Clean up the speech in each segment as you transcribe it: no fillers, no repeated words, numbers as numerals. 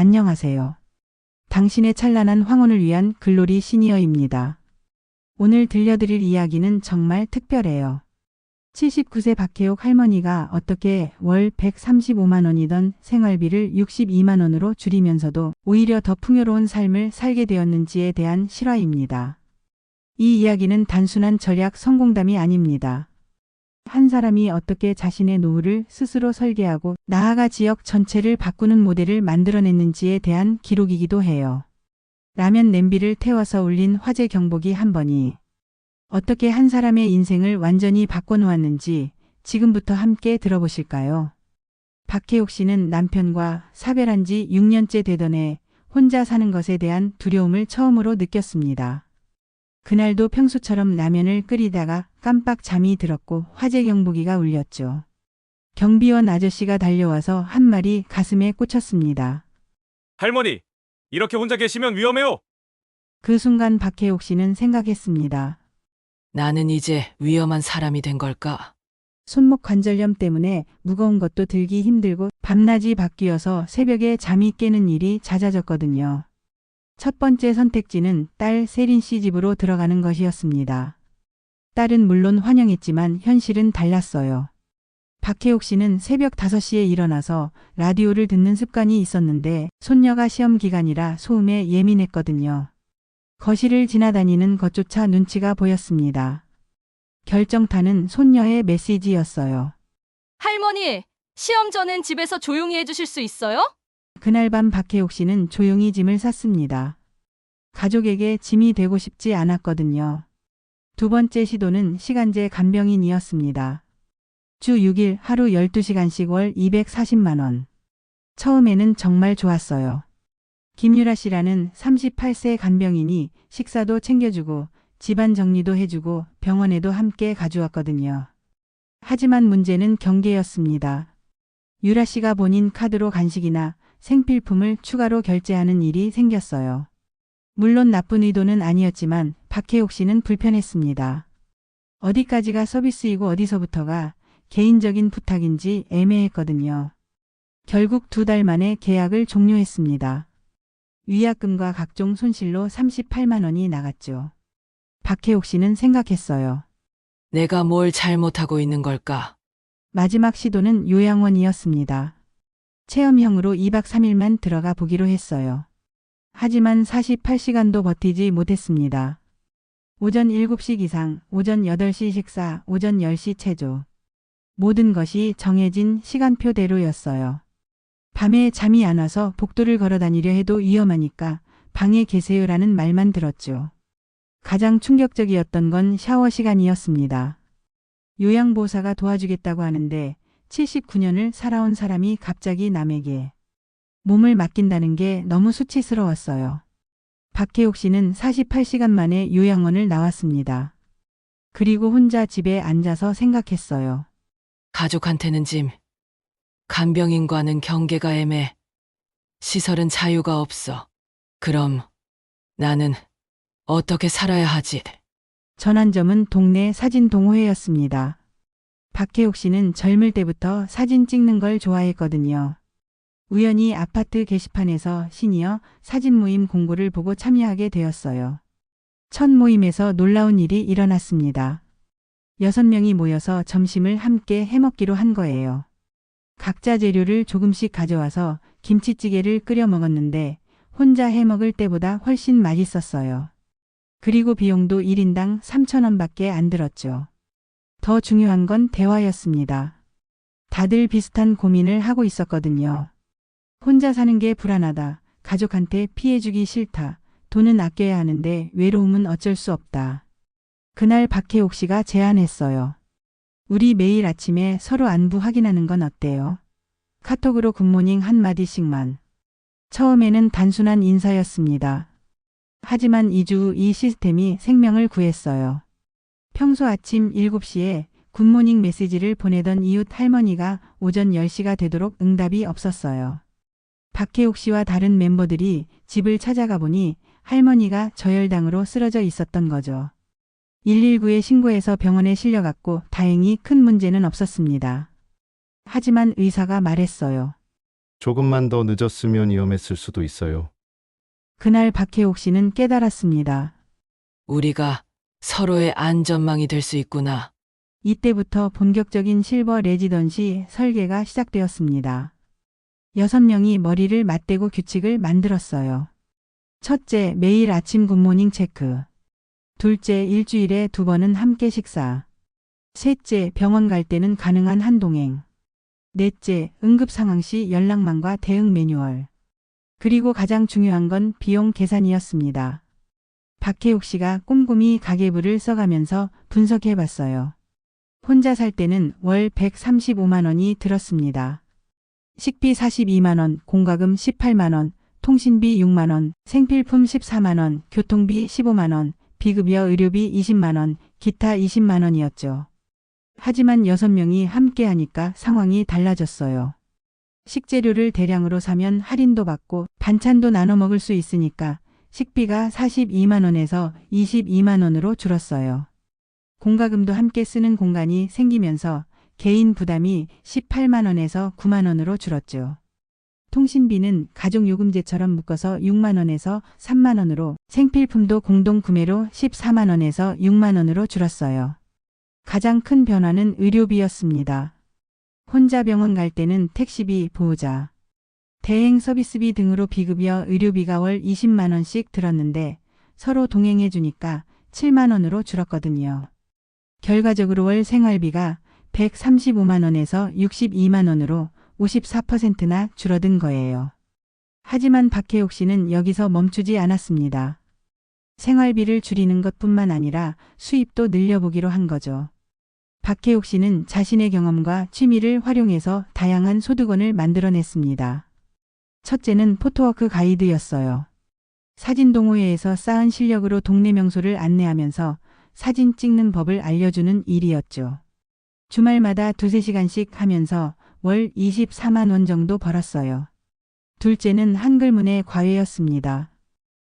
안녕하세요. 당신의 찬란한 황혼을 위한 글로리 시니어입니다. 오늘 들려드릴 이야기는 정말 특별해요. 79세 박혜옥 할머니가 어떻게 월 135만 원이던 생활비를 62만 원으로 줄이면서도 오히려 더 풍요로운 삶을 살게 되었는지에 대한 실화입니다. 이 이야기는 단순한 절약 성공담이 아닙니다. 한 사람이 어떻게 자신의 노후를 스스로 설계하고 나아가 지역 전체를 바꾸는 모델을 만들어냈는지에 대한 기록이기도 해요. 라면 냄비를 태워서 울린 화재 경보기 한 번이 어떻게 한 사람의 인생을 완전히 바꿔놓았는지 지금부터 함께 들어보실까요? 박혜옥 씨는 남편과 사별한 지 6년째 되던 해 혼자 사는 것에 대한 두려움을 처음으로 느꼈습니다. 그날도 평소처럼 라면을 끓이다가 깜빡 잠이 들었고 화재 경보기가 울렸죠. 경비원 아저씨가 달려와서 한 말이 가슴에 꽂혔습니다. 할머니, 이렇게 혼자 계시면 위험해요. 그 순간 박혜옥 씨는 생각했습니다. 나는 이제 위험한 사람이 된 걸까? 손목 관절염 때문에 무거운 것도 들기 힘들고 밤낮이 바뀌어서 새벽에 잠이 깨는 일이 잦아졌거든요. 첫 번째 선택지는 딸 세린 씨 집으로 들어가는 것이었습니다. 딸은 물론 환영했지만 현실은 달랐어요. 박혜옥 씨는 새벽 5시에 일어나서 라디오를 듣는 습관이 있었는데 손녀가 시험 기간이라 소음에 예민했거든요. 거실을 지나다니는 것조차 눈치가 보였습니다. 결정타는 손녀의 메시지였어요. 할머니, 시험 전엔 집에서 조용히 해주실 수 있어요? 그날 밤 박혜옥 씨는 조용히 짐을 쌌습니다. 가족에게 짐이 되고 싶지 않았거든요. 두 번째 시도는 시간제 간병인이었습니다. 주 6일 하루 12시간씩 월 240만 원. 처음에는 정말 좋았어요. 김유라 씨라는 38세 간병인이 식사도 챙겨주고 집안 정리도 해주고 병원에도 함께 가주었거든요. 하지만 문제는 경계였습니다. 유라 씨가 본인 카드로 간식이나 생필품을 추가로 결제하는 일이 생겼어요. 물론 나쁜 의도는 아니었지만 박혜옥 씨는 불편했습니다. 어디까지가 서비스이고 어디서부터가 개인적인 부탁인지 애매했거든요. 결국 2달 만에 계약을 종료했습니다. 위약금과 각종 손실로 38만 원이 나갔죠. 박혜옥 씨는 생각했어요. 내가 뭘 잘못하고 있는 걸까? 마지막 시도는 요양원이었습니다. 체험형으로 2박 3일만 들어가 보기로 했어요. 하지만 48시간도 버티지 못했습니다. 오전 7시 기상, 오전 8시 식사, 오전 10시 체조. 모든 것이 정해진 시간표대로였어요. 밤에 잠이 안 와서 복도를 걸어 다니려 해도 위험하니까 방에 계세요라는 말만 들었죠. 가장 충격적이었던 건 샤워 시간이었습니다. 요양보호사가 도와주겠다고 하는데 79년을 살아온 사람이 갑자기 남에게 몸을 맡긴다는 게 너무 수치스러웠어요. 박혜옥 씨는 48시간 만에 요양원을 나왔습니다. 그리고 혼자 집에 앉아서 생각했어요. 가족한테는 짐, 간병인과는 경계가 애매. 시설은 자유가 없어. 그럼 나는 어떻게 살아야 하지? 전환점은 동네 사진 동호회였습니다. 박혜옥 씨는 젊을 때부터 사진 찍는 걸 좋아했거든요. 우연히 아파트 게시판에서 시니어 사진 모임 공고를 보고 참여하게 되었어요. 첫 모임에서 놀라운 일이 일어났습니다. 6명이 모여서 점심을 함께 해먹기로 한 거예요. 각자 재료를 조금씩 가져와서 김치찌개를 끓여 먹었는데 혼자 해먹을 때보다 훨씬 맛있었어요. 그리고 비용도 1인당 3,000원밖에 안 들었죠. 더 중요한 건 대화였습니다. 다들 비슷한 고민을 하고 있었거든요. 혼자 사는 게 불안하다. 가족한테 피해주기 싫다. 돈은 아껴야 하는데 외로움은 어쩔 수 없다. 그날 박혜옥 씨가 제안했어요. 우리 매일 아침에 서로 안부 확인하는 건 어때요? 카톡으로 굿모닝 한마디씩만. 처음에는 단순한 인사였습니다. 하지만 2주 후 이 시스템이 생명을 구했어요. 평소 아침 7시에 굿모닝 메시지를 보내던 이웃 할머니가 오전 10시가 되도록 응답이 없었어요. 박혜옥 씨와 다른 멤버들이 집을 찾아가 보니 할머니가 저혈당으로 쓰러져 있었던 거죠. 119에 신고해서 병원에 실려갔고 다행히 큰 문제는 없었습니다. 하지만 의사가 말했어요. 조금만 더 늦었으면 위험했을 수도 있어요. 그날 박혜옥 씨는 깨달았습니다. 우리가 서로의 안전망이 될 수 있구나. 이때부터 본격적인 실버 레지던시 설계가 시작되었습니다. 6명이 머리를 맞대고 규칙을 만들었어요. 첫째, 매일 아침 굿모닝 체크. 둘째, 일주일에 2번은 함께 식사. 셋째, 병원 갈 때는 가능한 한동행. 넷째, 응급 상황 시 연락망과 대응 매뉴얼. 그리고 가장 중요한 건 비용 계산이었습니다. 박혜옥 씨가 꼼꼼히 가계부를 써가면서 분석해 봤어요. 혼자 살 때는 월 135만 원이 들었습니다. 식비 42만 원, 공과금 18만 원, 통신비 6만 원, 생필품 14만 원, 교통비 15만 원, 비급여 의료비 20만 원, 기타 20만 원이었죠. 하지만 6명이 함께 하니까 상황이 달라졌어요. 식재료를 대량으로 사면 할인도 받고 반찬도 나눠 먹을 수 있으니까 식비가 42만 원에서 22만 원으로 줄었어요. 공과금도 함께 쓰는 공간이 생기면서 개인 부담이 18만 원에서 9만 원으로 줄었죠. 통신비는 가족요금제처럼 묶어서 6만 원에서 3만 원으로, 생필품도 공동 구매로 14만 원에서 6만 원으로 줄었어요. 가장 큰 변화는 의료비였습니다. 혼자 병원 갈 때는 택시비, 보호자, 대행 서비스비 등으로 비급여 의료비가 월 20만 원씩 들었는데 서로 동행해 주니까 7만 원으로 줄었거든요. 결과적으로 월 생활비가 135만 원에서 62만 원으로 54%나 줄어든 거예요. 하지만 박혜옥 씨는 여기서 멈추지 않았습니다. 생활비를 줄이는 것뿐만 아니라 수입도 늘려보기로 한 거죠. 박혜옥 씨는 자신의 경험과 취미를 활용해서 다양한 소득원을 만들어냈습니다. 첫째는 포토워크 가이드였어요. 사진 동호회에서 쌓은 실력으로 동네 명소를 안내하면서 사진 찍는 법을 알려주는 일이었죠. 주말마다 2~3시간씩 하면서 월 24만 원 정도 벌었어요. 둘째는 한글문의 과외였습니다.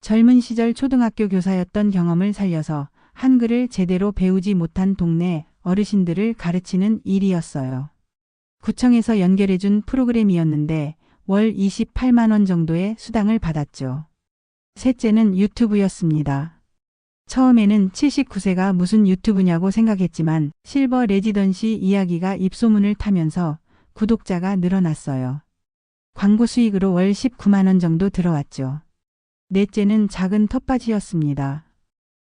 젊은 시절 초등학교 교사였던 경험을 살려서 한글을 제대로 배우지 못한 동네 어르신들을 가르치는 일이었어요. 구청에서 연결해준 프로그램이었는데 월 28만 원 정도의 수당을 받았죠. 셋째는 유튜브였습니다. 처음에는 79세가 무슨 유튜브냐고 생각했지만 실버 레지던시 이야기가 입소문을 타면서 구독자가 늘어났어요. 광고 수익으로 월 19만 원 정도 들어왔죠. 넷째는 작은 텃밭이었습니다.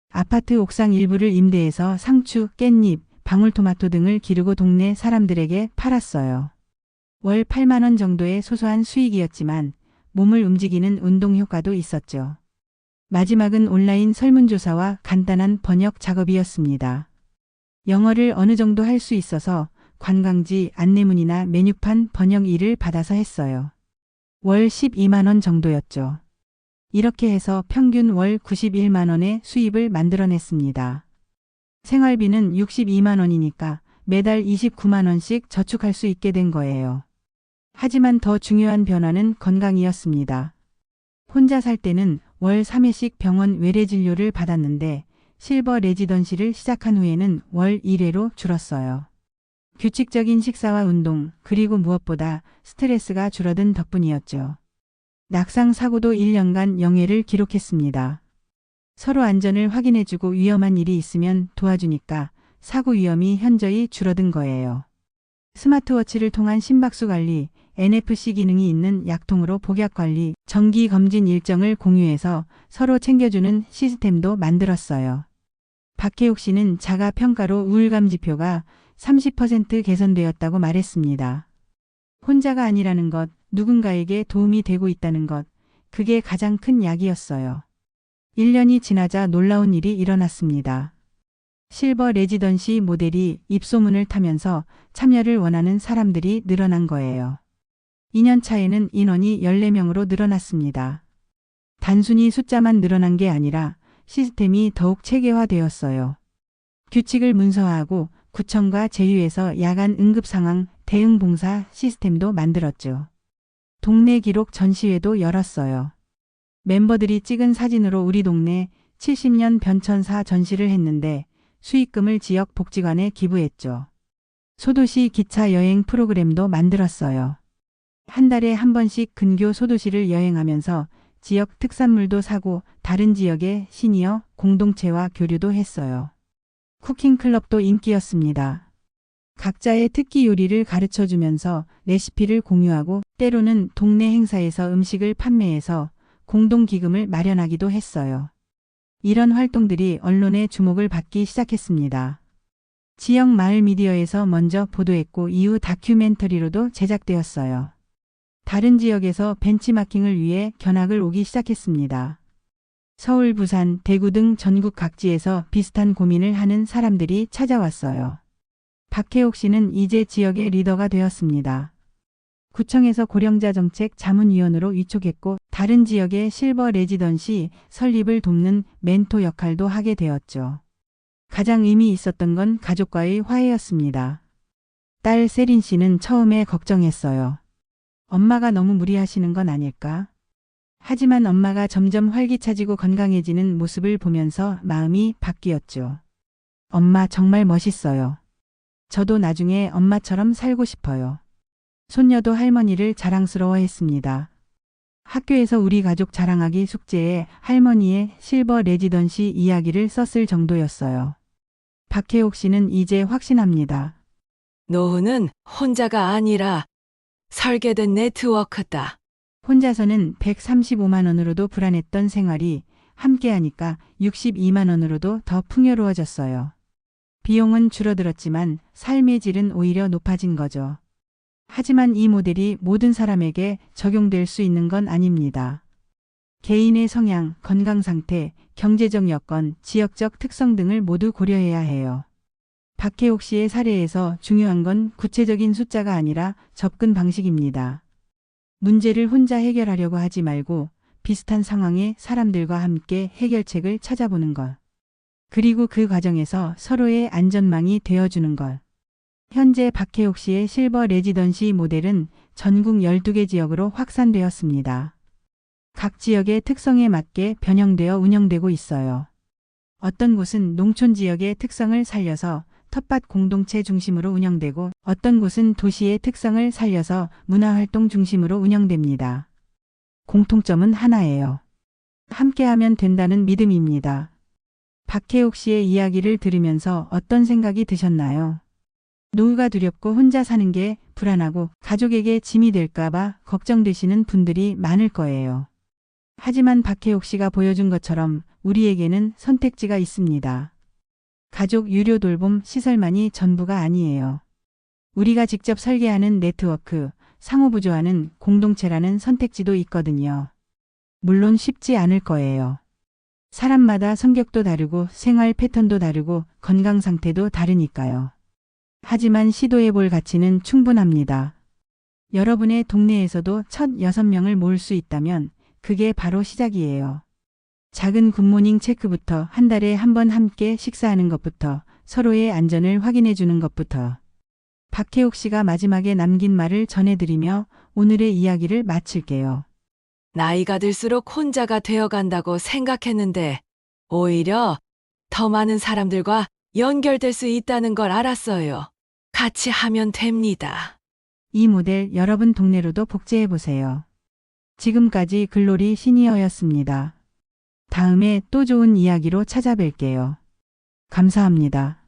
아파트 옥상 일부를 임대해서 상추, 깻잎, 방울토마토 등을 기르고 동네 사람들에게 팔았어요. 월 8만 원 정도의 소소한 수익이었지만 몸을 움직이는 운동 효과도 있었죠. 마지막은 온라인 설문조사와 간단한 번역 작업이었습니다. 영어를 어느 정도 할 수 있어서 관광지 안내문이나 메뉴판 번역 일을 받아서 했어요. 월 12만 원 정도였죠. 이렇게 해서 평균 월 91만 원의 수입을 만들어냈습니다. 생활비는 62만 원이니까 매달 29만 원씩 저축할 수 있게 된 거예요. 하지만 더 중요한 변화는 건강이었습니다. 혼자 살 때는 월 3회씩 병원 외래 진료를 받았는데 실버 레지던시를 시작한 후에는 월 1회로 줄었어요. 규칙적인 식사와 운동, 그리고 무엇보다 스트레스가 줄어든 덕분이었죠. 낙상 사고도 1년간 0회를 기록했습니다. 서로 안전을 확인해주고 위험한 일이 있으면 도와주니까 사고 위험이 현저히 줄어든 거예요. 스마트워치를 통한 심박수 관리, NFC 기능이 있는 약통으로 복약 관리, 정기 검진 일정을 공유해서 서로 챙겨주는 시스템도 만들었어요. 박혜옥 씨는 자가 평가로 우울감 지표가 30% 개선되었다고 말했습니다. 혼자가 아니라는 것, 누군가에게 도움이 되고 있다는 것, 그게 가장 큰 약이었어요. 1년이 지나자 놀라운 일이 일어났습니다. 실버 레지던시 모델이 입소문을 타면서 참여를 원하는 사람들이 늘어난 거예요. 2년 차에는 인원이 14명으로 늘어났습니다. 단순히 숫자만 늘어난 게 아니라 시스템이 더욱 체계화되었어요. 규칙을 문서화하고 구청과 제휴해서 야간 응급상황 대응 봉사 시스템도 만들었죠. 동네 기록 전시회도 열었어요. 멤버들이 찍은 사진으로 우리 동네 70년 변천사 전시를 했는데 수익금을 지역 복지관에 기부했죠. 소도시 기차 여행 프로그램도 만들었어요. 한 달에 한 번씩 근교 소도시를 여행하면서 지역 특산물도 사고 다른 지역의 시니어 공동체와 교류도 했어요. 쿠킹 클럽도 인기였습니다. 각자의 특기 요리를 가르쳐 주면서 레시피를 공유하고 때로는 동네 행사에서 음식을 판매해서 공동 기금을 마련하기도 했어요. 이런 활동들이 언론의 주목을 받기 시작했습니다. 지역 마을 미디어에서 먼저 보도했고 이후 다큐멘터리로도 제작되었어요. 다른 지역에서 벤치마킹을 위해 견학을 오기 시작했습니다. 서울, 부산, 대구 등 전국 각지에서 비슷한 고민을 하는 사람들이 찾아왔어요. 박혜옥 씨는 이제 지역의 리더가 되었습니다. 구청에서 고령자 정책 자문위원으로 위촉했고 다른 지역의 실버 레지던시 설립을 돕는 멘토 역할도 하게 되었죠. 가장 의미 있었던 건 가족과의 화해였습니다. 딸 세린 씨는 처음에 걱정했어요. 엄마가 너무 무리하시는 건 아닐까? 하지만 엄마가 점점 활기차지고 건강해지는 모습을 보면서 마음이 바뀌었죠. 엄마 정말 멋있어요. 저도 나중에 엄마처럼 살고 싶어요. 손녀도 할머니를 자랑스러워했습니다. 학교에서 우리 가족 자랑하기 숙제에 할머니의 실버 레지던시 이야기를 썼을 정도였어요. 박혜옥 씨는 이제 확신합니다. 노후는 혼자가 아니라 설계된 네트워크다. 혼자서는 135만 원으로도 불안했던 생활이 함께하니까 62만 원으로도 더 풍요로워졌어요. 비용은 줄어들었지만 삶의 질은 오히려 높아진 거죠. 하지만 이 모델이 모든 사람에게 적용될 수 있는 건 아닙니다. 개인의 성향, 건강 상태, 경제적 여건, 지역적 특성 등을 모두 고려해야 해요. 박혜옥 씨의 사례에서 중요한 건 구체적인 숫자가 아니라 접근 방식입니다. 문제를 혼자 해결하려고 하지 말고 비슷한 상황의 사람들과 함께 해결책을 찾아보는 것. 그리고 그 과정에서 서로의 안전망이 되어주는 것. 현재 박혜옥 씨의 실버 레지던시 모델은 전국 12개 지역으로 확산되었습니다. 각 지역의 특성에 맞게 변형되어 운영되고 있어요. 어떤 곳은 농촌 지역의 특성을 살려서 텃밭 공동체 중심으로 운영되고 어떤 곳은 도시의 특성을 살려서 문화활동 중심으로 운영됩니다. 공통점은 하나예요. 함께하면 된다는 믿음입니다. 박혜옥 씨의 이야기를 들으면서 어떤 생각이 드셨나요? 노후가 두렵고 혼자 사는 게 불안하고 가족에게 짐이 될까봐 걱정되시는 분들이 많을 거예요. 하지만 박혜옥 씨가 보여준 것처럼 우리에게는 선택지가 있습니다. 가족 유료 돌봄 시설만이 전부가 아니에요. 우리가 직접 설계하는 네트워크, 상호부조하는 공동체라는 선택지도 있거든요. 물론 쉽지 않을 거예요. 사람마다 성격도 다르고 생활 패턴도 다르고 건강 상태도 다르니까요. 하지만 시도해볼 가치는 충분합니다. 여러분의 동네에서도 첫 6명을 모을 수 있다면 그게 바로 시작이에요. 작은 굿모닝 체크부터 한 달에 한 번 함께 식사하는 것부터 서로의 안전을 확인해 주는 것부터. 박혜옥 씨가 마지막에 남긴 말을 전해드리며 오늘의 이야기를 마칠게요. 나이가 들수록 혼자가 되어간다고 생각했는데 오히려 더 많은 사람들과 연결될 수 있다는 걸 알았어요. 같이 하면 됩니다. 이 모델 여러분 동네로도 복제해 보세요. 지금까지 글로리 시니어였습니다. 다음에 또 좋은 이야기로 찾아뵐게요. 감사합니다.